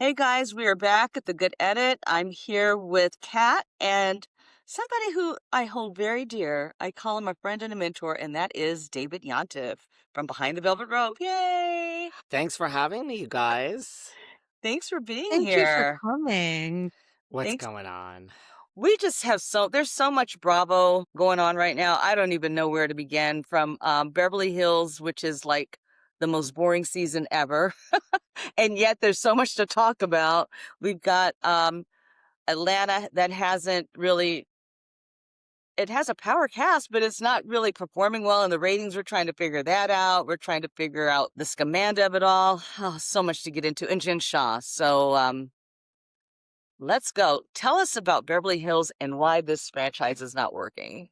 Hey guys, we are back at the Good Edit. I'm here with Kat and somebody who I hold very dear. I call him a friend and a mentor, and that is David Yontef from Behind the Velvet Rope. Yay! Thanks for having me, you guys. Thanks for being Thank you for here. coming. What's Thanks. going on? We just have there's so much Bravo going on right now. I don't even know where to begin from Beverly Hills, which is like the most boring season ever. And yet there's so much to talk about. We've got Atlanta that hasn't really it has a power cast, but it's not really performing well in the ratings. We're trying to figure that out. We're trying to figure out the scamanda of it all. Oh, so much to get into. And Jen Shah. So let's go. Tell us about Beverly Hills and why this franchise is not working.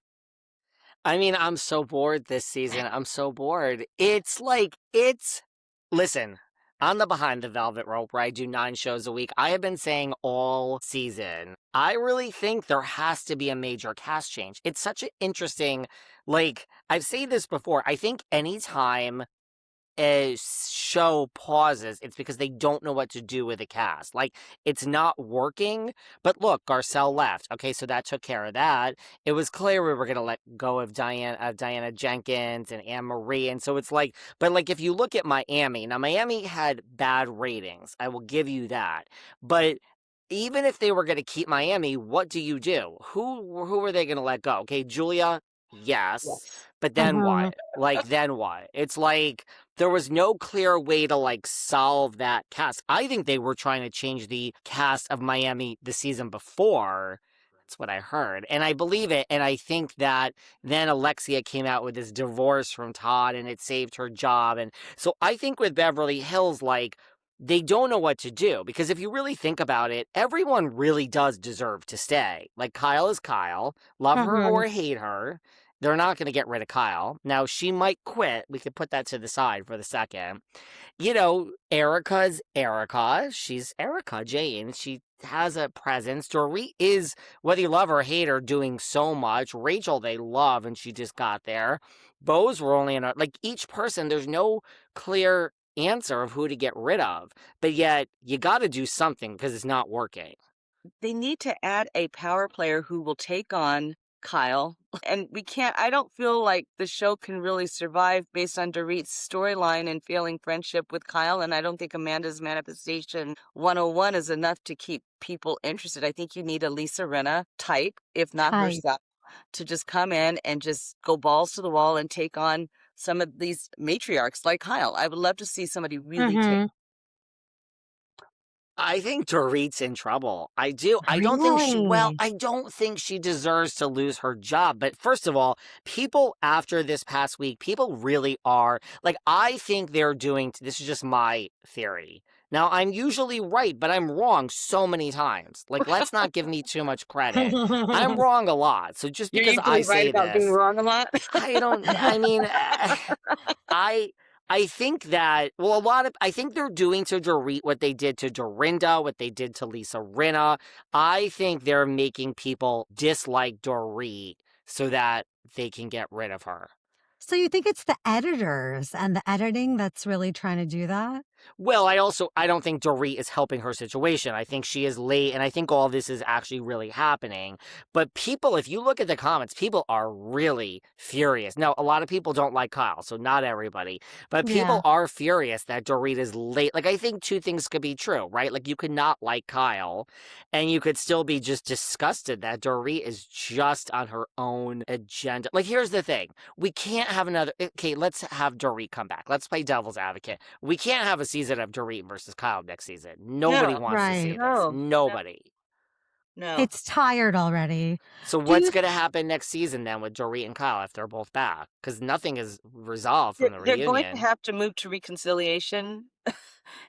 I mean, I'm so bored this season. I'm so bored. Listen, on the Behind the Velvet Rope, where I do 9 shows a week, I have been saying all season, I really think there has to be a major cast change. It's such an interesting, I've said this before. I think anytime a show pauses, it's because they don't know what to do with the cast. Like, it's not working. But look, Garcelle left. Okay, so that took care of that. It was clear we were going to let go of Diana Jenkins and Anne Marie. And so it's like, but like, if you look at Miami, now Miami had bad ratings. I will give you that. But even if they were going to keep Miami, what do you do? Who are they going to let go? Okay, Julia, yes. But then Mhm. what? Then what? It's like there was no clear way to solve that cast. I think they were trying to change the cast of Miami the season before. That's what I heard. And I believe it. And I think that then Alexia came out with this divorce from Todd and it saved her job. And so I think with Beverly Hills, they don't know what to do, because if you really think about it, everyone really does deserve to stay. Like, Kyle is Kyle, love her Mhm. or hate her. They're not going to get rid of Kyle. Now, she might quit. We could put that to the side for the second. Erica's Erica. She's Erica Jane. She has a presence. Dorit is, whether you love or hate her, doing so much. Rachel, they love, and she just got there. Bows were only in a, each person, there's no clear answer of who to get rid of. But yet, you got to do something because it's not working. They need to add a power player who will take on Kyle. And I don't feel like the show can really survive based on Dorit's storyline and failing friendship with Kyle. And I don't think Amanda's Manifestation 101 is enough to keep people interested. I think you need a Lisa Rinna type, if not Hi. herself, to just come in and just go balls to the wall and take on some of these matriarchs like Kyle. I would love to see somebody really take. Mhm. I think Dorit's in trouble. I do. Really? I don't think she deserves to lose her job. But first of all, people after this past week, people really are, I think they're doing, this is just my theory. Now, I'm usually right, but I'm wrong so many times. Let's not give me too much credit. I'm wrong a lot. So just You're because I usually right say about being this, wrong a lot. I mean, I I think that, I think they're doing to Dorit what they did to Dorinda, what they did to Lisa Rinna. I think they're making people dislike Dorit so that they can get rid of her. So you think it's the editors and the editing that's really trying to do that? Well, I don't think Dorit is helping her situation. I think she is late, and I think all this is actually really happening. But people, if you look at the comments, people are really furious. Now, a lot of people don't like Kyle, so not everybody. But people Yeah. are furious that Dorit is late. I think two things could be true, right? You could not like Kyle, and you could still be just disgusted that Dorit is just on her own agenda. Here's the thing. We can't have another, okay, let's have Dorit come back. Let's play devil's advocate. We can't have a season of Dorit versus Kyle next season. Nobody No, wants to see Right. this. no, no, Nobody. no. It's tired already. So Do what's you going to happen next season then with Dorit and Kyle if they're both back? Because nothing is resolved They're from the they're going to reunion. have to move to reconciliation,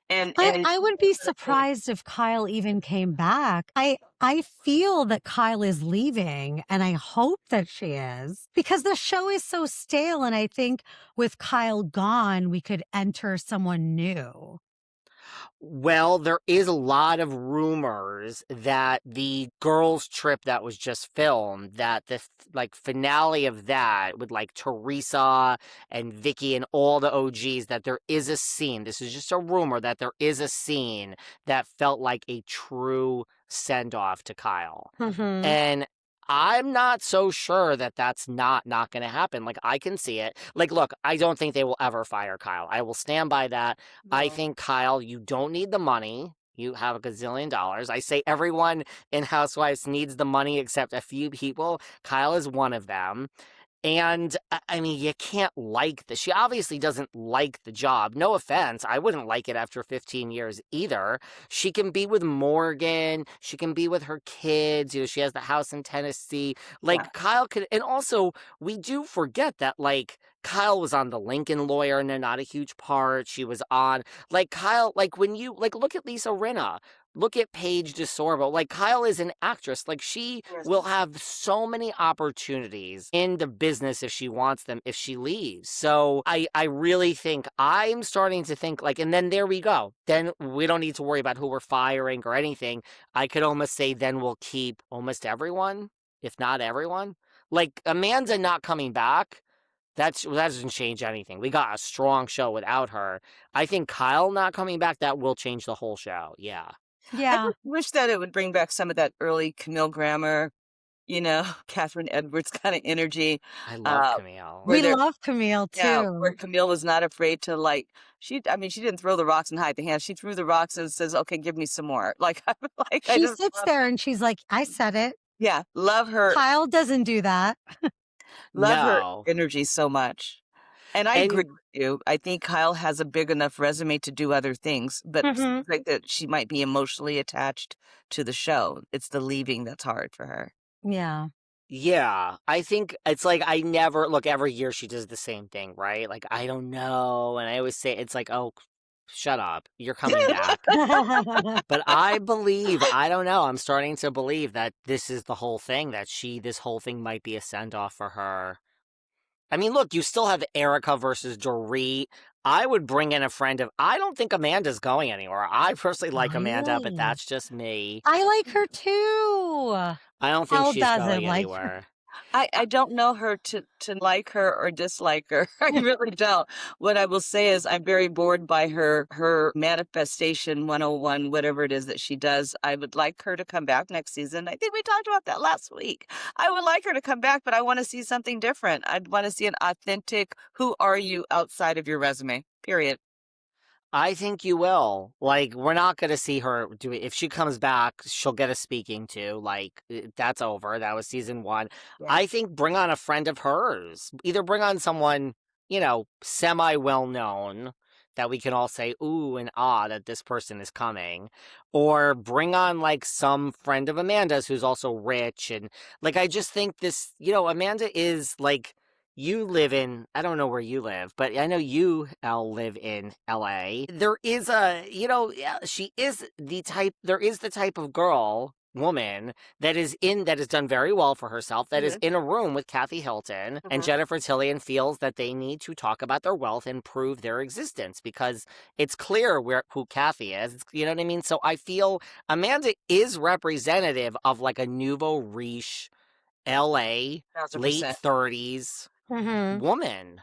and I and I would be surprised if Kyle even came back. I feel that Kyle is leaving and I hope that she is because the show is so stale and I think with Kyle gone we could enter someone new. Well, there is a lot of rumors that the girls' trip that was just filmed, that the like finale of that with like Teresa and Vicky and all the OGs, that there is a scene. This is just a rumor that there is a scene that felt like a true send off to Kyle. Mm-hmm. And I'm not so sure that that's not going to happen. Like, I can see it. Like, look, I don't think they will ever fire Kyle. I will stand by that. I No. think, Kyle, you don't need the money. You have a gazillion dollars. I say everyone in Housewives needs the money except a few people. Kyle is one of them. And I mean, you can't like this. She obviously doesn't like the job. No offense. I wouldn't like it after 15 years either. She can be with Morgan. She can be with her kids. You know, she has the house in Tennessee. Like, Yeah. Kyle could, and also we do forget that, like, Kyle was on The Lincoln Lawyer, and they're not a huge part. She was on, like, Kyle, like, when you, like, look at Lisa Rinna. Look at Paige DeSorbo. Like, Kyle is an actress. Like, she will Yes. have so many opportunities in the business if she wants them, if she leaves. So I really think, I'm starting to think, like, and then there we go. Then we don't need to worry about who we're firing or anything. I could almost say then we'll keep almost everyone, if not everyone. Like, Amanda not coming back, that doesn't change anything. We got a strong show without her. I think Kyle not coming back, that will change the whole show. Yeah. I Yeah. just wish that it would bring back some of that early Camille Grammer, you know, Catherine Edwards kind of energy. I love Uh, Camille. where We there, love Camille yeah, where too. Camille was not afraid to like. I mean, she didn't throw the rocks and hide the hands. She threw the rocks and says, "Okay, give me some more." Like, I She just sits there and she's like, I said it. yeah, love her, Kyle doesn't do that. love her No. energy so much. And I And agree with you. I think Kyle has a big enough resume to do other things, but Mm-hmm. the fact that she might be emotionally attached to the show, it's the leaving that's hard for her. Yeah. yeah, I think it's like I never look, every year she does the same thing, right? Like, I don't know. And I always say, it's like, oh, shut up. You're coming back. But I believe, I don't know, I'm starting to believe that this is the whole thing, that this whole thing might be a send off for her. I mean, look, you still have Erica versus Dorit. I would bring in a friend of, I don't think Amanda's going anywhere. I personally like Amanda, but Really? that's just me. I like her too. I don't think Elle she's doesn't going like her. anywhere. I don't know her to like her or dislike her. I really don't. What I will say is I'm very bored by her manifestation 101, whatever it is that she does. I would like her to come back next season. I think we talked about that last week. I would like her to come back, but I want to see something different. I'd want to see an authentic, who are you outside of your resume? Period. I think you will. Like, we're not going to see her do it. If she comes back, she'll get a speaking to. Like, that's over. That was season 1. Yeah. I think bring on a friend of hers. Either bring on someone, you know, semi well known that we can all say, ooh and ah, that this person is coming. Or bring on, like, some friend of Amanda's who's also rich. And, like, I just think this, you know, Amanda is, like, you live in, I don't know where you live, but I know you, Elle, live in LA. There is a, you know, she is there is the type of woman that has done very well for herself, that is Mhm. in a room with Kathy Hilton and Mhm. Jennifer Tilly, and feels that they need to talk about their wealth and prove their existence, because it's clear who Kathy is. You know what I mean? So I feel Amanda is representative of, like, a nouveau riche LA, late 1,000%. 30s Mm-hmm. woman.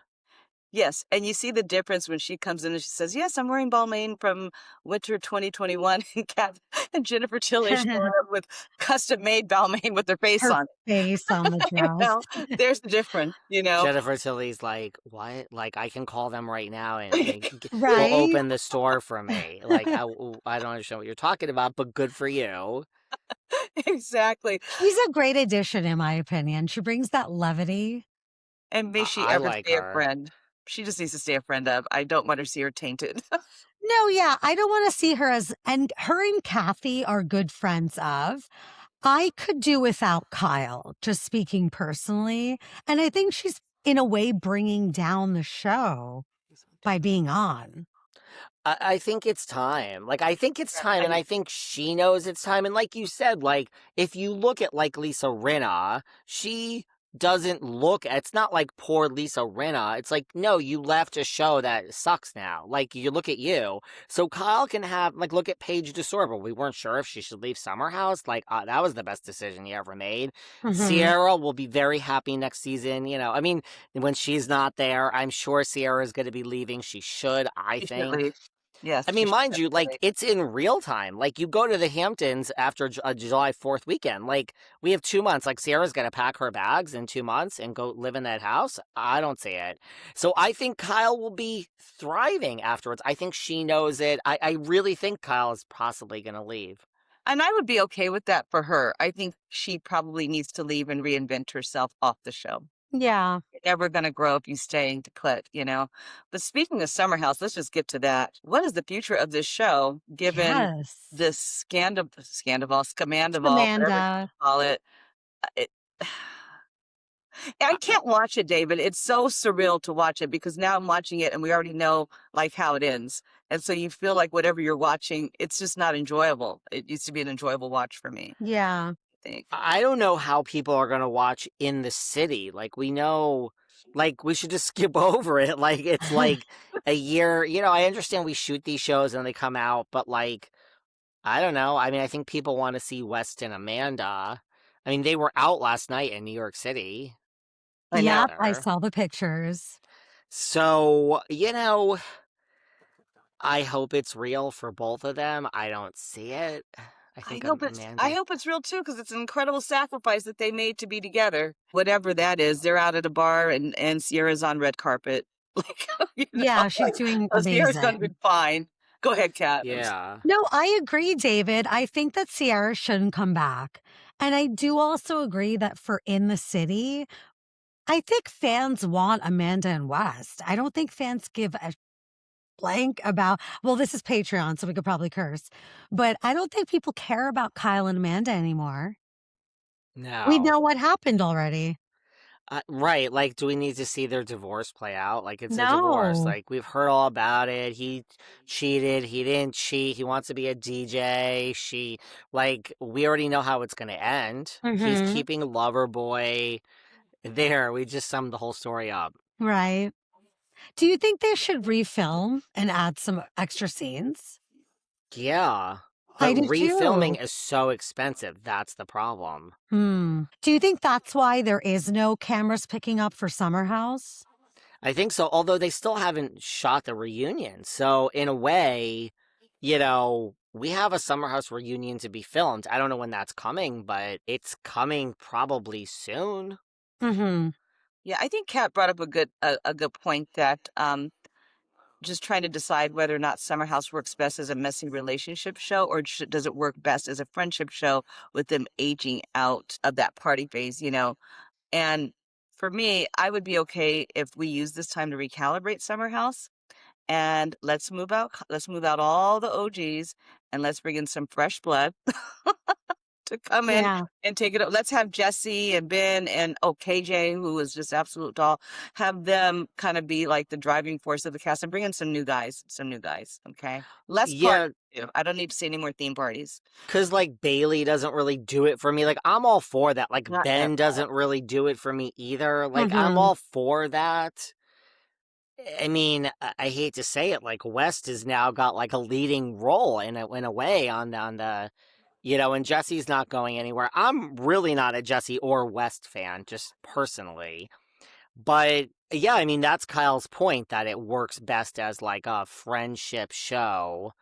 Yes, and you see the difference when she comes in and she says, "Yes, I'm wearing Balmain from winter 2021," and and Jennifer Tilly is showing up with custom-made Balmain with their face Her on face on the it. You dress. know, there's the difference, you know? Jennifer Tilly's like, what? Like, I can call them right now and will Right? open the store for me. Like, I don't understand what you're talking about, but good for you. Exactly. She's a great addition, in my opinion. She brings that levity. And may she I ever like stay a her. friend. She just needs to stay a friend of. I don't want her to see her tainted. No, yeah, I don't want to see her as, and her and Kathy are good friends of. I could do without Kyle, just speaking personally. And I think she's, in a way, bringing down the show by being on. I think it's time. Like, I think it's Yeah, time, and I think she knows it's time. And like you said, like, if you look at, like, Lisa Rinna, she doesn't look, it's not like poor Lisa Rinna. It's like, no, you left a show that sucks now. Like, you look at you. So Kyle can have, like, look at Paige DeSorbo. We weren't sure if she should leave Summer House. Like, that was the best decision he ever made. Mhm. Sierra will be very happy next season. I mean, when she's not there, I'm sure Sierra is going to be leaving. She should, I She should think. leave. Yes, I she mean, should mind you, definitely like, leave. it's in real time. Like, you go to the Hamptons after a July 4th weekend. Like, we have 2 months. Like, Sierra's going to pack her bags in 2 months and go live in that house. I don't see it. So I think Kyle will be thriving afterwards. I think she knows it. I really think Kyle is possibly going to leave. And I would be okay with that for her. I think she probably needs to leave and reinvent herself off the show. Yeah. You're never going to grow if you stay in Clit, But speaking of Summer House, let's just get to that. What is the future of this show, given Yes. this scandival, whatever you Amanda. call it? it I can't watch it, David. It's so surreal to watch it because now I'm watching it and we already know like how it ends. And so you feel like whatever you're watching, it's just not enjoyable. It used to be an enjoyable watch for me, Yeah. I think. I don't know how people are going to watch In the City. Like, we know, like, we should just skip over it. Like, it's like a year. I understand we shoot these shows and they come out, but like, I don't know. I mean, I think people want to see West and Amanda. I mean, they were out last night in New York City I know. Yep, I together. saw the pictures. So, I hope it's real for both of them. I don't see it. I think I Amanda. hope it's real too, because it's an incredible sacrifice that they made to be together. Whatever that is, they're out at a bar and Sierra's on red carpet. Like, Yeah, she's like, doing Sierra's gonna be amazing. fine. Go ahead, Kat. Yeah. No, I agree, David. I think that Sierra shouldn't come back. And I do also agree that for In the City, I think fans want Amanda and West. I don't think fans give a blank about, well, this is Patreon, so we could probably curse. But I don't think people care about Kyle and Amanda anymore. We No. know what happened already. Right. Like, do we need to see their divorce play out? Like, it's a divorce. No. Like, we've heard all about it. He cheated. He didn't cheat. He wants to be a DJ. We already know how it's going to end. He's Mm-hmm. keeping Loverboy there. We just summed the whole story up. Right. Do you think they should refilm and add some extra scenes? Yeah. I But do refilming too. is so expensive. That's the problem. Do you think that's why there is no cameras picking up for Summer House? I think so, although they still haven't shot the reunion. So, in a way, we have a Summer House reunion to be filmed. I don't know when that's coming, but it's coming probably soon. Mm-hmm. Yeah, I think Kat brought up a good point that just trying to decide whether or not Summer House works best as a messy relationship show or does it work best as a friendship show with them aging out of that party phase. And for me, I would be okay if we use this time to recalibrate Summer House and let's move out all the OGs and let's bring in some fresh blood to come in Yeah. and take it up. Let's have Jesse and Ben and KJ, who is just absolute doll, have them kind of be like the driving force of the cast and bring in some new guys. Okay. Less Yeah, parties. I don't need to see any more theme parties. because like Bailey doesn't really do it for me. Like, I'm all for that. Like, Not at Ben all. doesn't really do it for me either. Like, I'm Mm-hmm. all for that. I mean, I hate to say it, like, West has now got like a leading role in a way on the and Jesse's not going anywhere. I'm really not a Jesse or West fan, just personally. But yeah, I mean, that's Kyle's point that it works best as like a friendship show,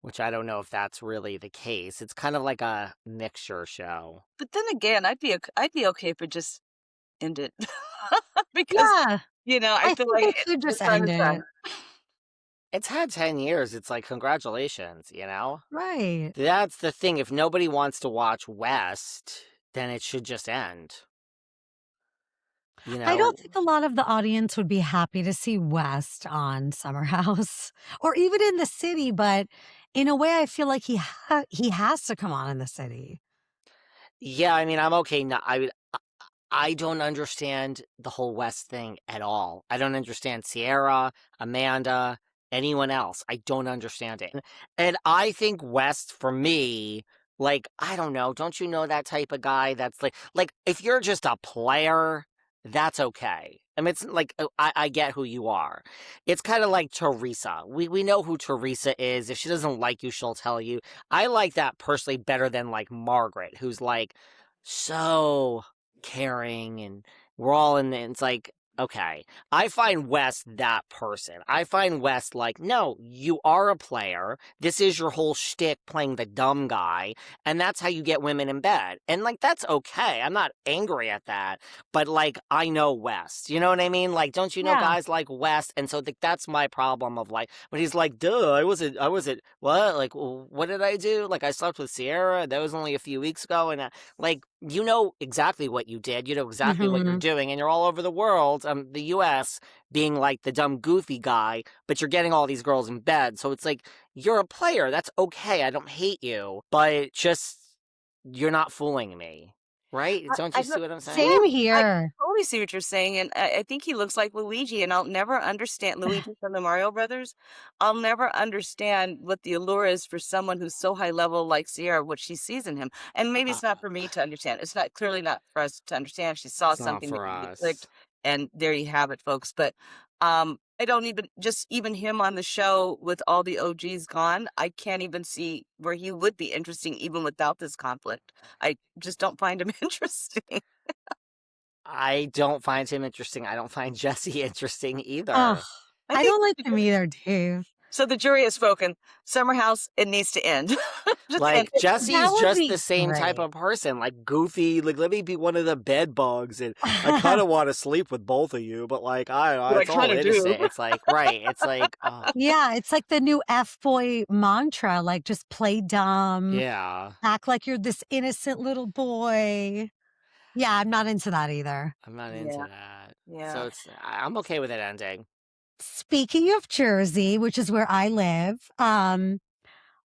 which I don't know if that's really the case. It's kind of like a mixture show. But then again, I'd be okay if it just ended because Yeah. I I feel think like they could the just time end is done. it. It's had 10 years. It's like, congratulations. Right. That's the thing. If nobody wants to watch West, then it should just end. You I know, don't think a lot of the audience would be happy to see West on Summer House or even In the City, but in a way, I feel like he has to come on In the City. yeah, I mean, I'm okay. No, I don't understand the whole West thing at all. I don't understand Sierra, Amanda, anyone else. I don't understand it. And I think West, for me, Like, I don't know, don't you know that type of guy that's like if you're just a player, that's okay. I mean, it's like I get who you are. It's kind of like Teresa. We know who Teresa is. If she doesn't like you, she'll tell you. I like that personally better than like Margaret, who's like so caring and we're all in the, it's like, okay. I find West that person. I find West like, no, you are a player. This is your whole shtick playing the dumb guy. And that's how you get women in bed. And like, that's okay. I'm not angry at that. But like, I know West. You know what I mean? Like, don't you know Yeah. guys like West? And so that's my problem of like, when he's like, duh, I wasn't, what? Like, what did I do? Like, I slept with Sierra. That was only a few weeks ago. And like, you know exactly what you did. You know exactly what you're doing. And you're all over the world, the US, being like the dumb, goofy guy, but you're getting all these girls in bed. So it's like, you're a player. That's okay. I don't hate you. But just, you're not fooling me. Right? Don't you see what I'm saying? Same I here. totally see what you're saying, and I think he looks like Luigi, and I'll never understand Luigi from the Mario Brothers. I'll never understand what the allure is for someone who's so high level like Sierra, what she sees in him. And maybe it's not for me to understand. It's not clearly not for us to understand. She saw It's not something for that us. clicked, and there you have it, folks. But I don't even him on the show with all the OGs gone, I can't even see where he would be interesting even without this conflict. I just don't find him interesting. I don't find him interesting. I don't find Jesse interesting either. Ugh, I think don't like him either, Dave. so. The jury has spoken. Summer House, it needs to end. Just end Like, it. That Jesse's would just be the same type great. of person, like goofy, like let me be one of the bed bugs, and I kind of want to sleep with both of you, but like I it's all kinda do. innocent. It's like, right? It's like, Yeah, it's like the new F-boy mantra, like just play dumb, yeah, act like you're this innocent little boy. Yeah, I'm not into that either. I'm not into Yeah, that. yeah. So I'm okay with it ending. Speaking of Jersey, which is where I live,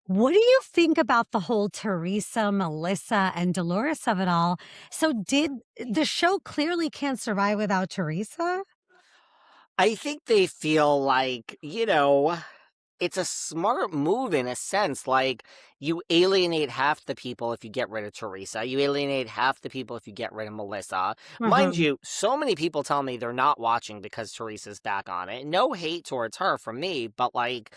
what do you think about the whole Teresa, Melissa, and Dolores of it all? So did the show clearly can't survive without Teresa? I think they feel like, it's a smart move in a sense. Like, you alienate half the people if you get rid of Teresa. You alienate half the people if you get rid of Melissa. Mind Mhm. you, so many people tell me they're not watching because Teresa's back on it. No hate towards her from me, but like,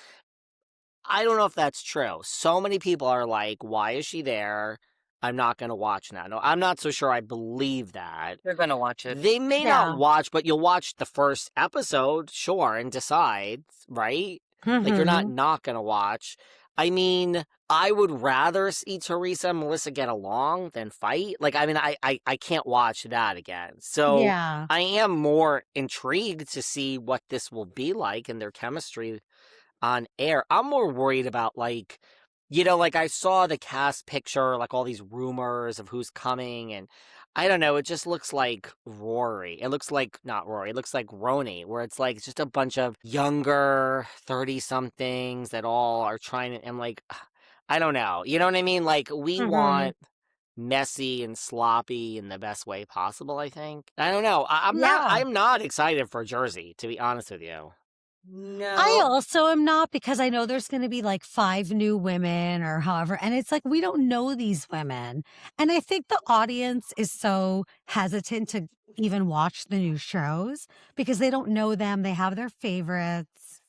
I don't know if that's true. So many people are like, why is she there? I'm not going to watch now. No, I'm not so sure I believe that. They're gonna watch it. They may not Yeah. watch, but you'll watch the first episode, sure, and decide, right? Like, you're Mhm. not gonna watch. I mean, I would rather see Teresa and Melissa get along than fight. Like, I mean, I can't watch that again. So Yeah. I am more intrigued to see what this will be like and their chemistry on air. I'm more worried about like, like I saw the cast picture, like all these rumors of who's coming, and I don't know, it just looks like Rory. It looks like not Rory, it looks like Roni, where it's like just a bunch of younger 30 somethings that all are trying to, I'm like, I don't know. You know what I mean? Like, we Mhm. want messy and sloppy in the best way possible, I think. I don't know. Yeah. I'm not excited for Jersey, to be honest with you. I No. also am not because I know there's going to be like 5 new women or however. And it's like, we don't know these women. And I think the audience is so hesitant to even watch the new shows because they don't know them. They have their favorites.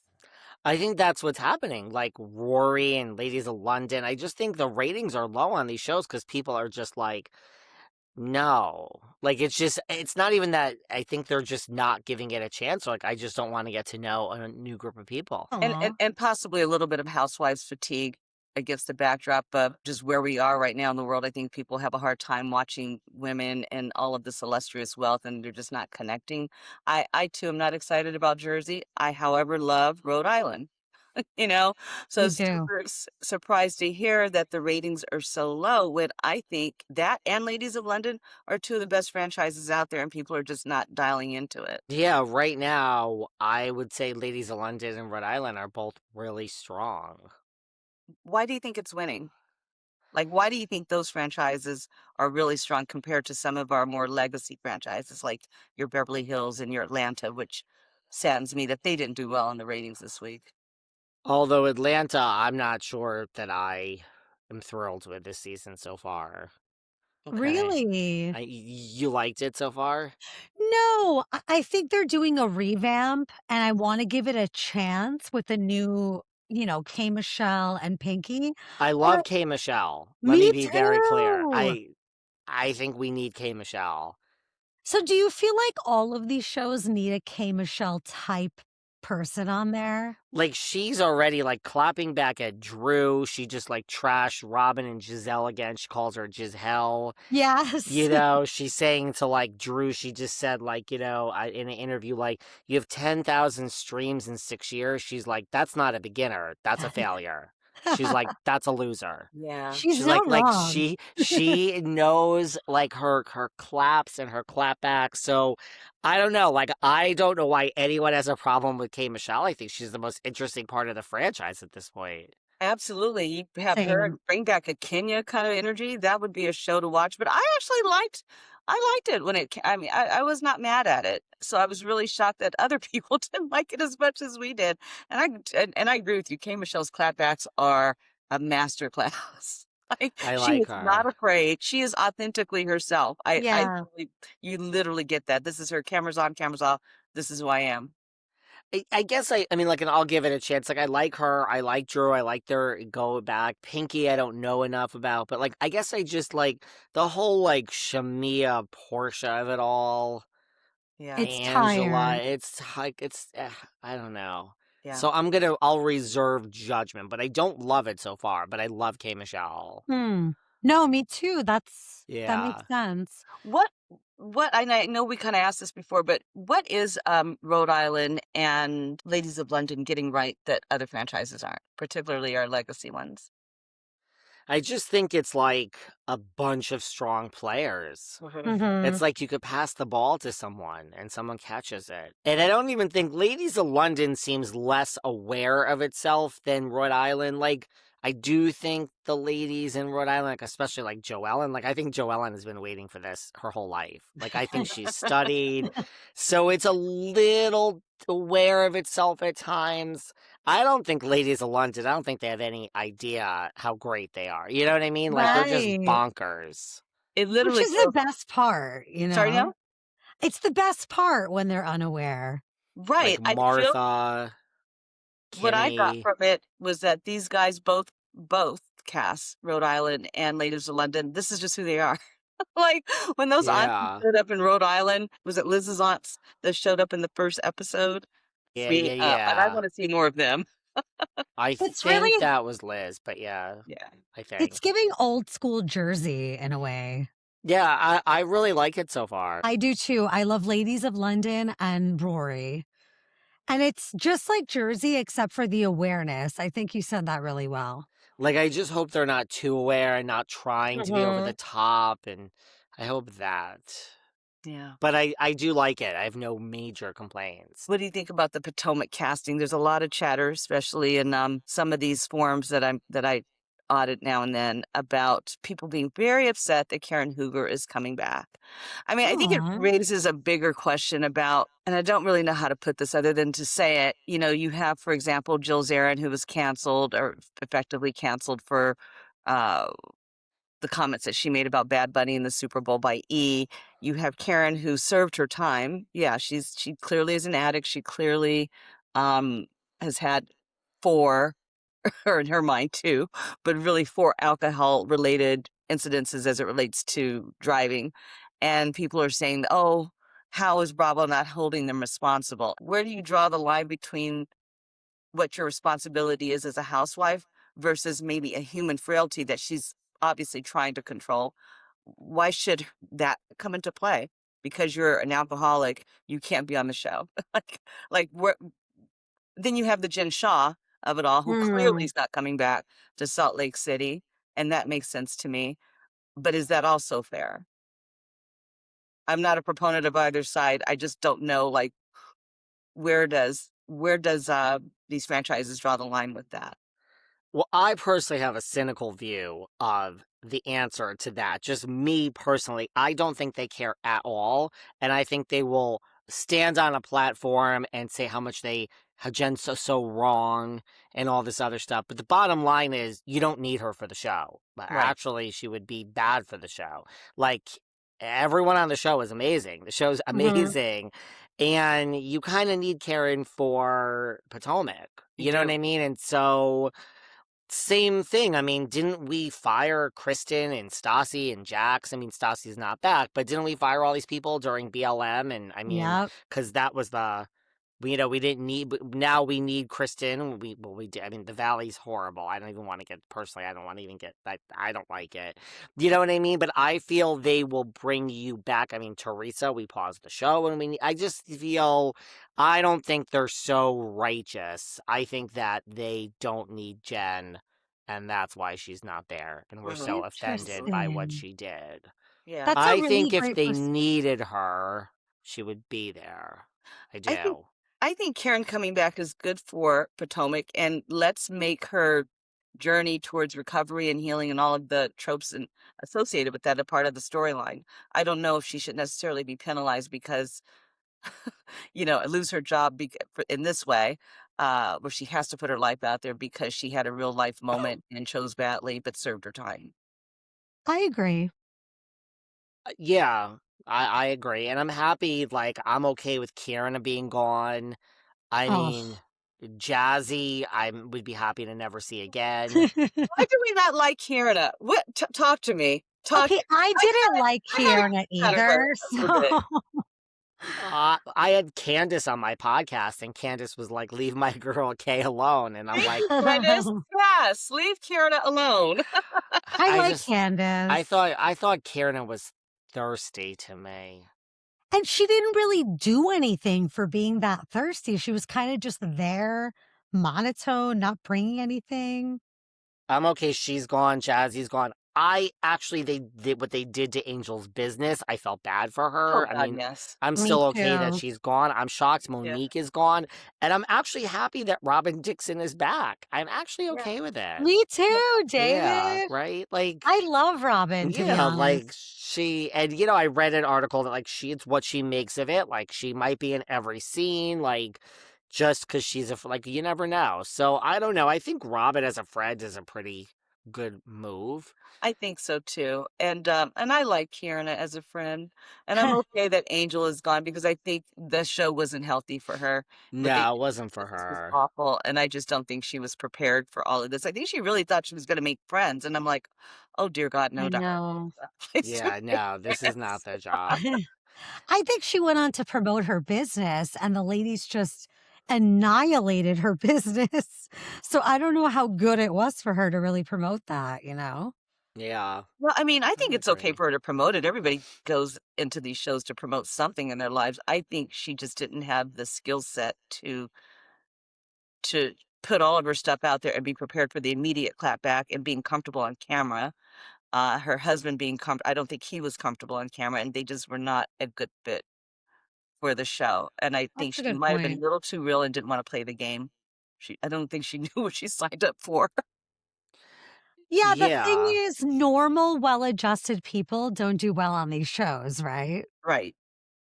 I think that's what's happening. Like Rory and Ladies of London. I just think the ratings are low on these shows because people are just like, no. Like, it's not even that I think they're just not giving it a chance. Like, I just don't want to get to know a new group of people. And, Aw. and and possibly a little bit of housewives fatigue against the backdrop of just where we are right now in the world. I think people have a hard time watching women and all of this illustrious wealth, and they're just not connecting. I too am not excited about Jersey. I, however, love Rhode Island. You know, so You do. super surprised to hear that the ratings are so low when I think that and Ladies of London are two of the best franchises out there, and people are just not dialing into it. Yeah, right now, I would say Ladies of London and Rhode Island are both really strong. Why do you think it's winning? Like, why do you think those franchises are really strong compared to some of our more legacy franchises, like your Beverly Hills and your Atlanta, which saddens me that they didn't do well in the ratings this week. Although Atlanta, I'm not sure that I am thrilled with this season so far. Okay. Really? You liked it so far? No, I think they're doing a revamp, and I want to give it a chance with the new, K Michelle and Pinky. I love But K Michelle. Let me me be very clear. too. I think we need K Michelle. So do you feel like all of these shows need a K Michelle type person on there? Like, she's already like clapping back at Drew. She just like trashed Robin and Giselle again. She calls her Giselle. Yes. She's saying to like Drew, she just said like, in an interview, like, you have 10,000 streams in 6 years. She's like, that's not a beginner. That's a failure. She's like, that's a loser. Yeah. She's She's not like wrong. she knows like her claps and her clapbacks. So I don't know. Like, I don't know why anyone has a problem with K Michelle. I think she's the most interesting part of the franchise at this point. Absolutely. You have her Same. and bring back a Kenya kind of energy. That would be a show to watch. But I liked it when I mean, I was not mad at it. So I was really shocked that other people didn't like it as much as we did. And I agree with you. K Michelle's clapbacks are a master class. Like, I she like is not her. afraid. She is authentically herself. Yeah. You literally get that. This is her, cameras on, cameras off. This is who I am. I guess I mean, like, and I'll give it a chance. Like, I like her. I like Drew. I like their go back. Pinky, I don't know enough about, but like, I guess I just like the whole like Shamia Portia of it all. Yeah. It's Angela, tired. it's like I don't know. Yeah. So I'll reserve judgment, but I don't love it so far. But I love K Michelle. Hmm. No, me too. That makes Yeah. sense. What and I know we kind of asked this before, but what is Rhode Island and Ladies of London getting right that other franchises aren't, particularly our legacy ones? I just think it's like a bunch of strong players. Hmm. It's like you could pass the ball to someone and someone catches it. And I don't even think Ladies of London seems less aware of itself than Rhode Island. Like, I do think the ladies in Rhode Island, like, especially like Joellen, like, I think Joellen has been waiting for this her whole life. Like, I think she's studied. So it's a little aware of itself at times. I don't think Ladies of London, I don't think they have any idea how great they are. You know what I mean? Like, they're just Right. bonkers. It Which literally is the feels. best part, Sorry, no? It's the best part when they're unaware. Right. Like I feel Martha, what I got Kimmy. from it was that these guys both cast Rhode Island and Ladies of London. This is just who they are. Like, when those aunties Yeah. showed up in Rhode Island, was it Liz's aunts that showed up in the first episode? Yeah, Me yeah, up, and I yeah. want to see more of them. I It's think really that was Liz, but yeah, Yeah. I it's think. giving old school Jersey in a way. Yeah, I really like it so far. I do too. I love Ladies of London and Rory. And it's just like Jersey, except for the awareness. I think you said that really well. Like, I just hope they're not too aware and not trying to be over the top, and I hope that. Yeah. But I do like it. I have no major complaints. What do you think about the Potomac casting? There's a lot of chatter, especially in some of these forums that I audit now and then, about people being very upset that Karen Hoover is coming back. I mean, I think it Aw. raises a bigger question about, and I don't really know how to put this other than to say it. You have, for example, Jill Zarin, who was canceled or effectively canceled for uh, the comments that she made about Bad Bunny in the Super Bowl by E. You have Karen, who served her time. Yeah, she clearly is an addict. She clearly um, has had four, or in her mind two, but really four alcohol related incidences as it relates to driving. And people are saying, oh, how is Bravo not holding them responsible? Where do you draw the line between what your responsibility is as a housewife versus maybe a human frailty that she's obviously trying to control? Why should that come into play? Because you're an alcoholic, you can't be on the show. like where then you have the Jen Shaw of it all, who clearly Hmm. is not coming back to Salt Lake City, and that makes sense to me. But is that also fair? I'm not a proponent of either side. I just don't know, like, where does these franchises draw the line with that? Well, I personally have a cynical view of the answer to that. Just me personally, I don't think they care at all. And I think they will stand on a platform and say how much they how Jen's so wrong and all this other stuff. But the bottom line is you don't need her for the show. Right. Actually, she would be bad for the show. Like everyone on the show is amazing. The show's amazing. And you kind of need Karen for Potomac. You know what I mean? And so same thing. I mean, didn't we fire Kristen and Stassi and Jax? I mean, Stassi's not back, but didn't we fire all these people during BLM? And I mean, because that was we didn't need, but now we need Kristen. We did. I mean, the Valley's horrible. I don't even want to get personally. I don't want to even get that. I don't like it. You know what I mean? But I feel they will bring you back. I mean, Teresa, we paused the show and I just feel, I don't think they're so righteous. I think that they don't need Jen, and that's why she's not there. And we're so offended by what she did. Yeah. That's I a really think if great they needed her, she would be there. I do. I think Karen coming back is good for Potomac, and let's make her journey towards recovery and healing and all of the tropes associated with that a part of the storyline. I don't know if she should necessarily be penalized because, lose her job in this way, where she has to put her life out there because she had a real life moment and chose badly, but served her time. I agree. Yeah, I agree. And I'm happy, like, I'm okay with Karen being gone. I mean, Jazzy, would be happy to never see again. Why do we not like Karen? What? Talk to me. Okay, I didn't like Karen either. So. I had Candace on my podcast, and Candace was like, "Leave my girl Kay alone," and I'm like, Candace, yes, leave Karen alone. I like Candace. I thought Karen was thirsty to me. And she didn't really do anything for being that thirsty. She was kind of just there, monotone, not bringing anything. I'm okay. She's gone. Jazzy's gone. I actually, they did what they did to Angel's business. I felt bad for her. God, I mean, yes. I'm Me still okay that too. she's gone. I'm shocked Monique is gone. And I'm actually happy that Robin Dixon is back. I'm actually okay with it. Me too, David. Yeah, right? Like, I love Robin, to be honest. like I read an article that like it's what she makes of it. Like she might be in every scene, like just because she's like you never know. So I don't know. I think Robin as a friend is a pretty good move. I think so too. And I like Karen as a friend. And I'm okay that Angel is gone because I think the show wasn't healthy for her. No, it wasn't for It was her. awful. And I just don't think she was prepared for all of this. I think she really thought she was going to make friends. And I'm like, oh, dear God, no. No. Yeah, no, this is not their job. I think she went on to promote her business and the ladies just annihilated her business. So I don't know how good it was for her to really promote that, Yeah. Well, I mean, I think it's okay agree. for her to promote it. Everybody goes into these shows to promote something in their lives. I think she just didn't have the skill set to put all of her stuff out there and be prepared for the immediate clapback and being comfortable on camera. Her husband being I don't think he was comfortable on camera, and they just were not a good fit for the show. And I think That's a she good might have been a point. little too real and didn't want to play the game. I don't think she knew what she signed up for. Yeah, the thing Yeah. is, normal, well-adjusted people don't do well on these shows, right? Right.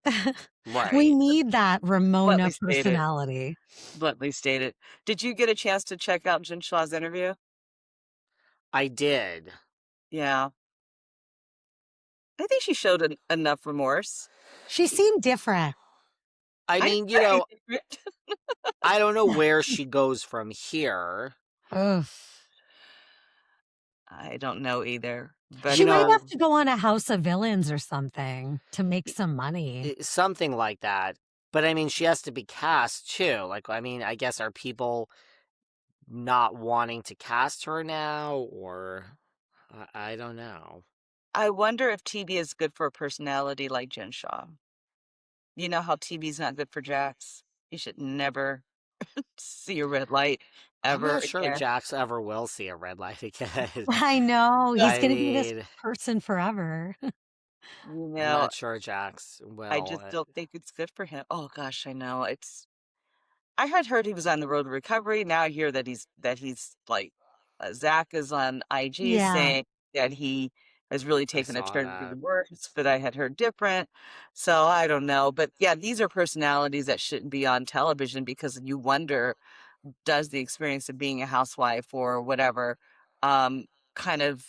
We Right. need that Ramona Bluntly stated. personality. Bluntly stated. Did you get a chance to check out Jen Shah's interview? I did. Yeah. I think she showed enough remorse. She seemed different. I mean, Very different. I don't know where she goes from here. Ugh. I don't know either. But She might have to go on a House of Villains or something to make some money. Something like that. But I mean, she has to be cast too. Like, I mean, I guess are people not wanting to cast her now, or I don't know. I wonder if TV is good for a personality like Jen Shah. You know how TV's not good for Jax? You should never see a red light I'm ever not sure again. Jax ever will see a red light again. I know. He's I going to be this mean, person forever. You I'm know, not sure Jax will. I just don't think it's good for him. Oh gosh, I know. I had heard he was on the road to recovery. Now I hear that he's like Zach is on IG Yeah. saying that he has really I taken a saw turn for that. the worse, but I had heard different. So I don't know. But yeah, these are personalities that shouldn't be on television because you wonder, does the experience of being a housewife or whatever kind of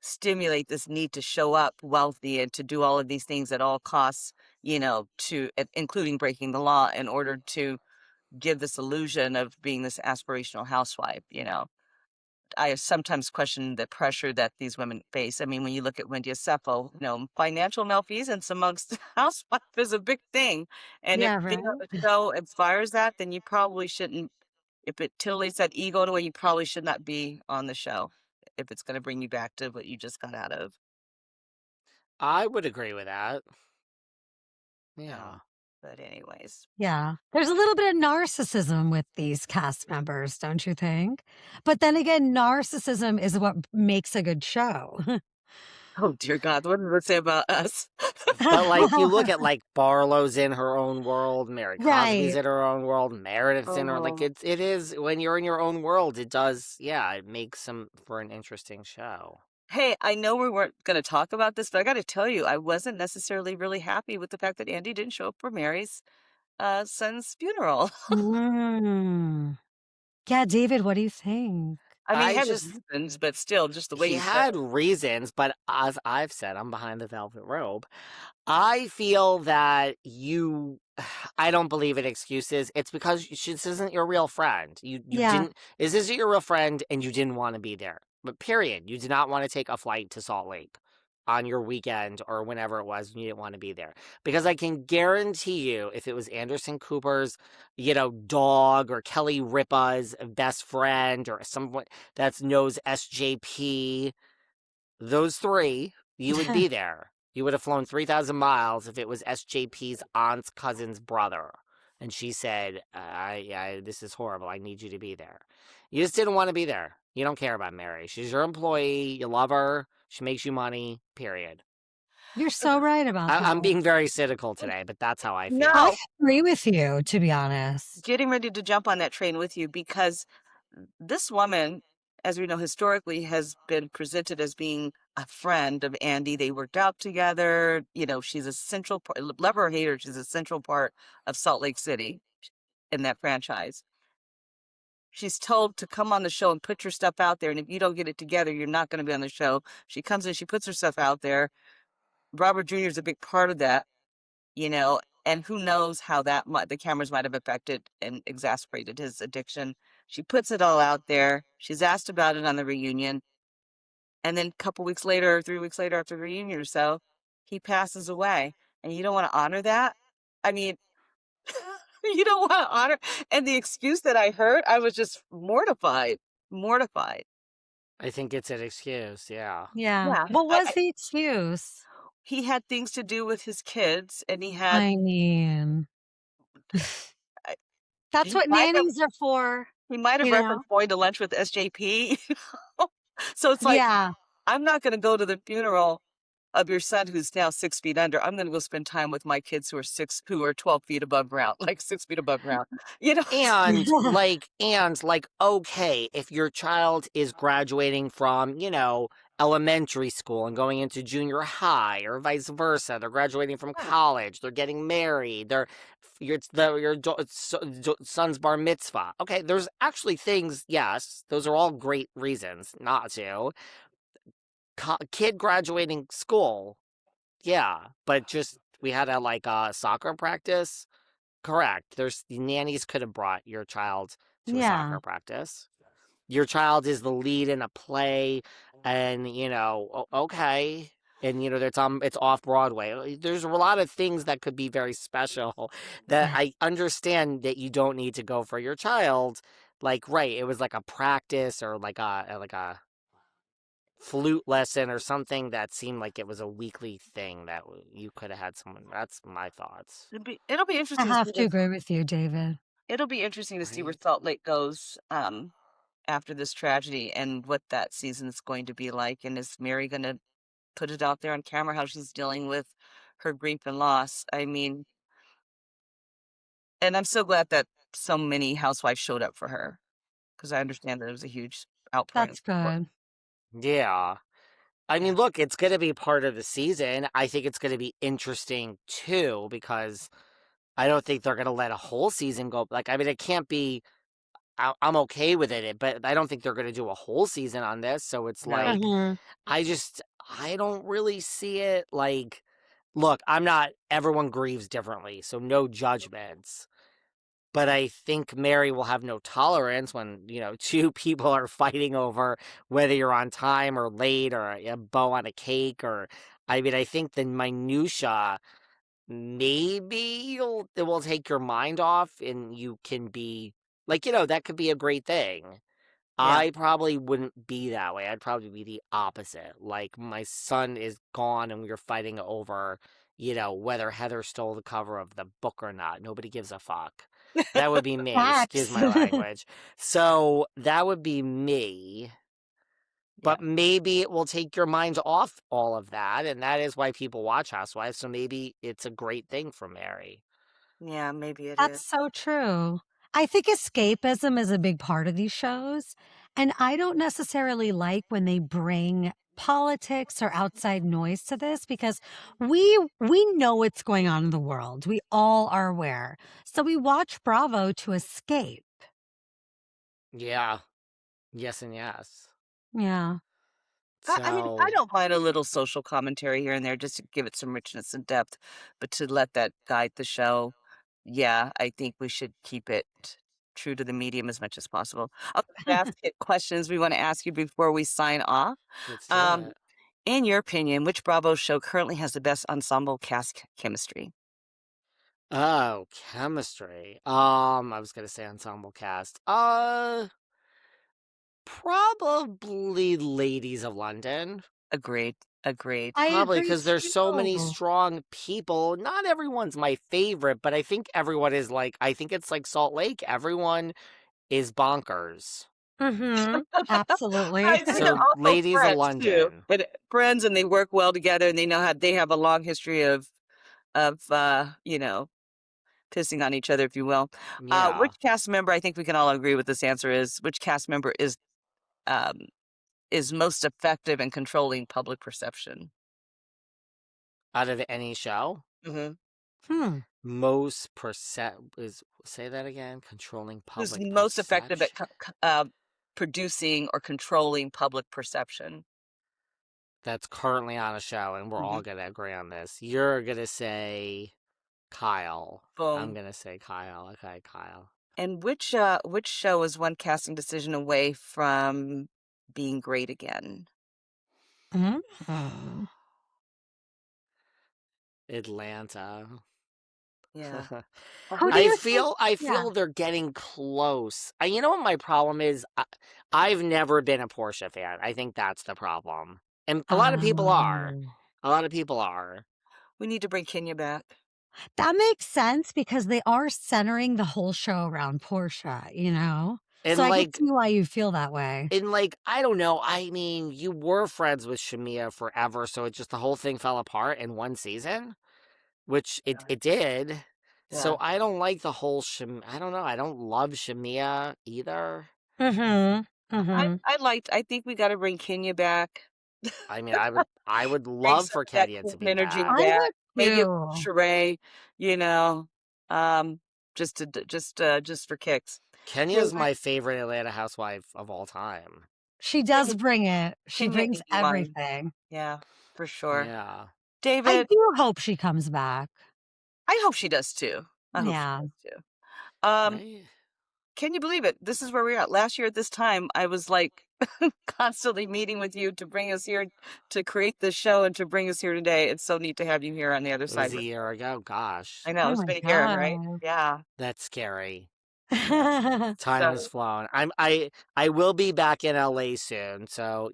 stimulate this need to show up wealthy and to do all of these things at all costs, including breaking the law in order to give this illusion of being this aspirational housewife. I sometimes question the pressure that these women face. I mean, when you look at Wendy Asefo, financial malfeasance amongst housewives is a big thing. And if Yeah, being on right. the show inspires that, then you probably shouldn't. If it titillates that ego in a way, you probably should not be on the show if it's going to bring you back to what you just got out of. I would agree with that. Um, Yeah. but anyways, Yeah. There's a little bit of narcissism with these cast members, don't you think? But then again, narcissism is what makes a good show. oh dear God, what does it say about us? But like you look at like Barlow's in her own world, Mary Cosby's Right. in her own world, Meredith's in her like Oh. it is when you're in your own world, it does it makes some for an interesting show. Hey, I know we weren't going to talk about this, but I got to tell you, I wasn't necessarily really happy with the fact that Andy didn't show up for Mary's son's funeral. Mm. Yeah, David, what do you think? I mean, he I had his just reasons, but still, just the way he he showed had up. reasons, but as I've said, I'm behind the velvet robe. I feel that I don't believe in excuses. It's because this isn't your real friend. You Yeah. didn't. This isn't your real friend, and you didn't want to be there. But period. You did not want to take a flight to Salt Lake on your weekend or whenever it was, and you didn't want to be there. Because I can guarantee you, if it was Anderson Cooper's, dog or Kelly Ripa's best friend or someone that knows SJP, those three, you would be there. You would have flown 3,000 miles if it was SJP's aunt's cousin's brother. And she said, this is horrible. I need you to be there. You just didn't want to be there. You don't care about Mary. She's your employee. You love her. She makes you money, period. You're so right about that. I'm being very cynical today, but that's how I feel. I No, agree with you, to be honest. getting ready to jump on that train with you because this woman, as we know historically, has been presented as being a friend of Andy. They worked out together. She's a central part, love her or hate her, she's a central part of Salt Lake City in that franchise. She's told to come on the show and put your stuff out there. And if you don't get it together, you're not going to be on the show. She comes in, she puts her stuff out there. Robert Jr. is a big part of that, and who knows how the cameras might have affected and exacerbated his addiction. She puts it all out there. She's asked about it on the reunion. And then a couple weeks later, 3 weeks later after the reunion or so, he passes away. And you don't want to honor that? I mean, you don't want to honor. And the excuse that I heard, I was just mortified, mortified. I think it's an excuse, yeah. Yeah. Yeah. What was the excuse? He had things to do with his kids, and he had I mean, I- that's he what might have nannies are for, he might have you know? referenced going to lunch with SJP. So it's like, Yeah. I'm not going to go to the funeral of your son who's now 6 feet under. I'm going to go spend time with my kids who are 12 feet above ground, like 6 feet above ground. And okay, if your child is graduating from, elementary school and going into junior high or vice versa, they're graduating from college, they're getting married, your son's bar mitzvah. Okay, there's actually things, yes, those are all great reasons not to. Kid graduating school, yeah, but just we had a soccer practice. Correct. There's nannies could have brought your child to a Yeah. soccer practice. Your child is the lead in a play, and okay, and it's off Broadway. There's a lot of things that could be very special that I understand that you don't need to go for your child. Like, right, it was like a practice or like a flute lesson or something that seemed like it was a weekly thing that you could have had someone. That's my thoughts. It'll be I interesting to see have to agree with you, David. it'll be interesting to see where Right? Salt Lake goes after this tragedy and what that season is going to be like. And is Mary going to put it out there on camera how she's dealing with her grief and loss? I mean, and I'm so glad that so many housewives showed up for her because I understand that it was a huge outpouring of That's support. good. Yeah. I mean, look, it's going to be part of the season. I think it's going to be interesting too because I don't think they're going to let a whole season go. Like, I mean, it can't be. I'm okay with it, but I don't think they're going to do a whole season on this. So it's No. like, Mhm. I don't really see it. Like, look, I'm not. Everyone grieves differently, so no judgments. But I think Mary will have no tolerance when, two people are fighting over whether you're on time or late or a bow on a cake or I mean, I think the minutia maybe it will take your mind off and you can be like, that could be a great thing. Yeah. I probably wouldn't be that way. I'd probably be the opposite. Like my son is gone and we're fighting over, whether Heather stole the cover of the book or not. Nobody gives a fuck. That would be me. Excuse Facts. my language. So that would be me. Yeah. But maybe it will take your mind off all of that. And that is why people watch Housewives. So maybe it's a great thing for Mary. Yeah, maybe it That's is. so true. I think escapism is a big part of these shows. And I don't necessarily like when they bring politics or outside noise to this because we know what's going on in the world. We all are aware. So we watch Bravo to escape. Yeah. Yes and yes. Yeah. I mean, I So don't mind a little social commentary here and there just to give it some richness and depth, but to let that guide the show, yeah, I think we should keep it true to the medium as much as possible. Okay, basket questions we want to ask you before we sign off. let's do Um, it. in your opinion, which Bravo show currently has the best ensemble cast chemistry? Oh, chemistry. I was gonna say ensemble cast. Probably Ladies of London. Agreed. Agreed. I Probably agree because there's so many too. strong people. Not everyone's my favorite, but I think everyone is like. I think it's like Salt Lake. Everyone is bonkers. Absolutely. I think they're So also Ladies of friends too. London. And friends and they work well together and they know how they have a long history of pissing on each other, if you will. Yeah. Which cast member, I think we can all agree with this answer is, which cast member um is most effective in controlling public perception? Out of any show, Hmm. Hmm. most percent is say that again. Controlling Who's public most effective at perception. producing or controlling public perception? That's currently on a show, and we're all Hmm. gonna agree on this. You're gonna say Kyle. I'm Boom. gonna say Kyle. Okay, Kyle. And which show is one casting decision away from being great again? Mhm. Atlanta. Yeah. Who do I you think? feel I Yeah. feel they're getting close. You know what my problem is? I've never been a Portia fan. I think that's the problem. And a lot of people are. Oh. A lot of people are. We need to bring Kenya back. That makes sense because they are centering the whole show around Portia, you know? So And I can like see why you feel that way. I don't know. I mean, you were friends with Shamia forever, so it just the whole thing fell apart in one season, which Yeah. it did. Yeah. So I don't like the whole I don't know. I don't love Shamia either. Mhm. Mhm. I think we got to bring Kenya back. I mean, I would Bring love some for of that Kenya to Clinton be energy back. I back. would Maybe a too. Sheree, you know, um, just for kicks. Kenya's David, my favorite Atlanta housewife of all time. She does Kenya, bring it. She Kenya brings could be mine. everything. Yeah, for sure. Yeah. I David, do hope she comes back. I hope she does too. I hope she Yeah. does too. I Can you believe it? This is where we're at. Last year at this time, I was like constantly meeting with you to bring us here to create this show and to bring us here today. It's so neat to have you here on the other it was side a with me. year ago. Gosh. I know, Oh it's my been a year, right? God. Yeah. That's scary. Yeah. Time So, has flown. I will be back in LA soon, so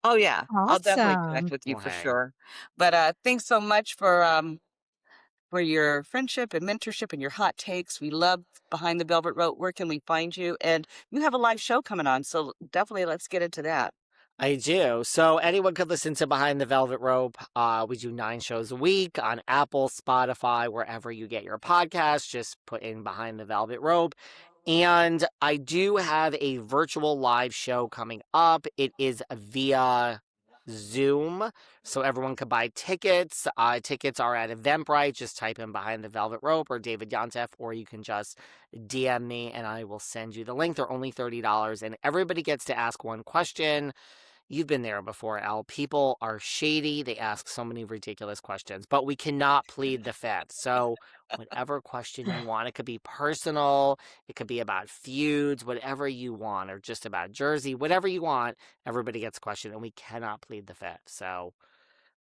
oh yeah, I'll definitely connect Awesome. with you we'll for hang. sure. But thanks so much for your friendship and mentorship and your hot takes. We love Behind the Velvet Rope. Where can we find you? And you have a live show coming on, so definitely let's get into that. I do. So anyone could listen to Behind the Velvet Rope. We do 9 shows a week on Apple, Spotify, wherever you get your podcasts. Just put in Behind the Velvet Rope. And I do have a virtual live show coming up. It is via Zoom so everyone could buy tickets. Tickets are at Eventbrite. Just type in Behind the Velvet Rope or David Yontef, or you can just DM me and I will send you the link. They're only $30 and everybody gets to ask one question. You've been there before, Elle. People are shady. They ask so many ridiculous questions, but we cannot plead the fifth. So whatever question you want, it could be personal, it could be about feuds, whatever you want, or just about Jersey, whatever you want, everybody gets a question, and we cannot plead the fifth. So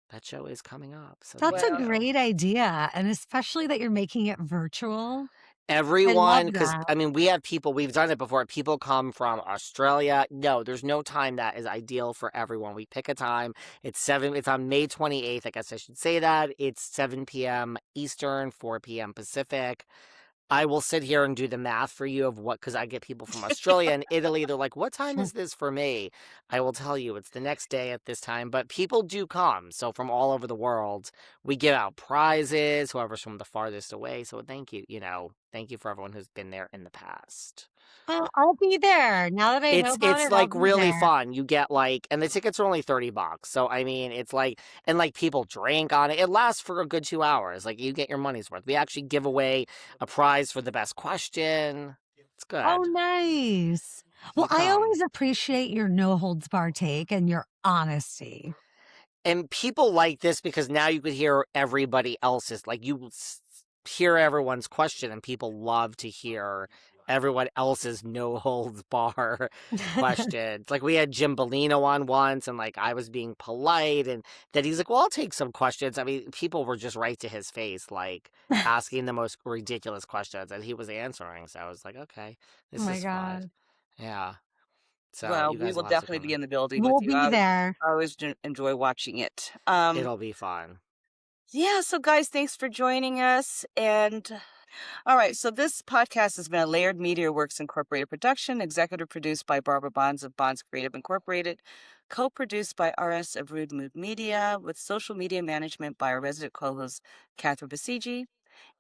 that show is coming up. So That's there a you go. great idea. And especially that you're making it virtual. Everyone, because that. I mean, we have people, we've done it before. People come from Australia. No, there's no time that is ideal for everyone. We pick a time. It's on May 28th. I guess I should say that. It's 7 p.m. Eastern, 4 p.m. Pacific. I will sit here and do the math for you of what, because I get people from Australia and Italy. They're like, what time is this for me? I will tell you it's the next day at this time, but people do come. So from all over the world, we give out prizes, whoever's from the farthest away. So thank you, thank you for everyone who's been there in the past. Oh, I'll be there. Now that I know about It's it, I'll like be really there. fun. You get like, and the tickets are only $30. So I mean, it's like, and like people drink on it. It lasts for a good 2 hours. Like you get your money's worth. We actually give away a prize for the best question. It's good. Oh, nice. Well, You I come. always appreciate your no holds bar take and your honesty. And people like this because now you could hear everybody else's, like you hear everyone's question, and people love to hear everyone else's no holds bar questions. Like we had Jim Bellino on once, and like I was being polite, and then he's like, well, I'll take some questions. I mean, people were just right to his face, like asking the most ridiculous questions, and he was answering. So I was like, okay, Oh this my is fun. God. Yeah. So Well, you we guys will will have to definitely come be in. in the building with We'll you. be there. I always enjoy watching it. It'll be fun. Yeah, so guys, thanks for joining us. And all right, so this podcast has been a Layered Media Works Incorporated production, executive produced by Barbara Bonds of Bonds Creative Incorporated, co-produced by RS of Rude Mood Media, with social media management by our resident co-host, Catherine Basigi.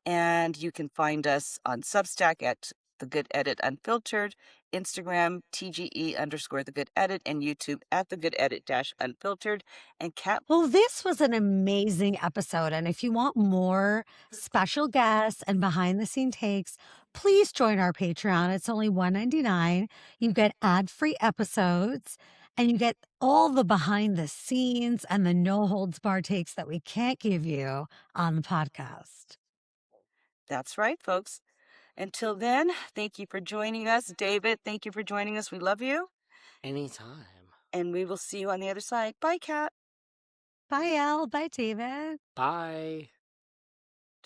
And you can find us on Substack at The Good Edit Unfiltered, Instagram, TGE_The Good Edit, and YouTube at The Good Edit Unfiltered. And Kat. Well, this was an amazing episode. And if you want more special guests and behind the scene takes, please join our Patreon. It's only $1.99. You get ad-free episodes and you get all the behind the scenes and the no holds bar takes that we can't give you on the podcast. That's right, folks. Until then, thank you for joining us. David, thank you for joining us. We love you. Anytime. And we will see you on the other side. Bye, Kat. Bye, Elle. Bye, David. Bye.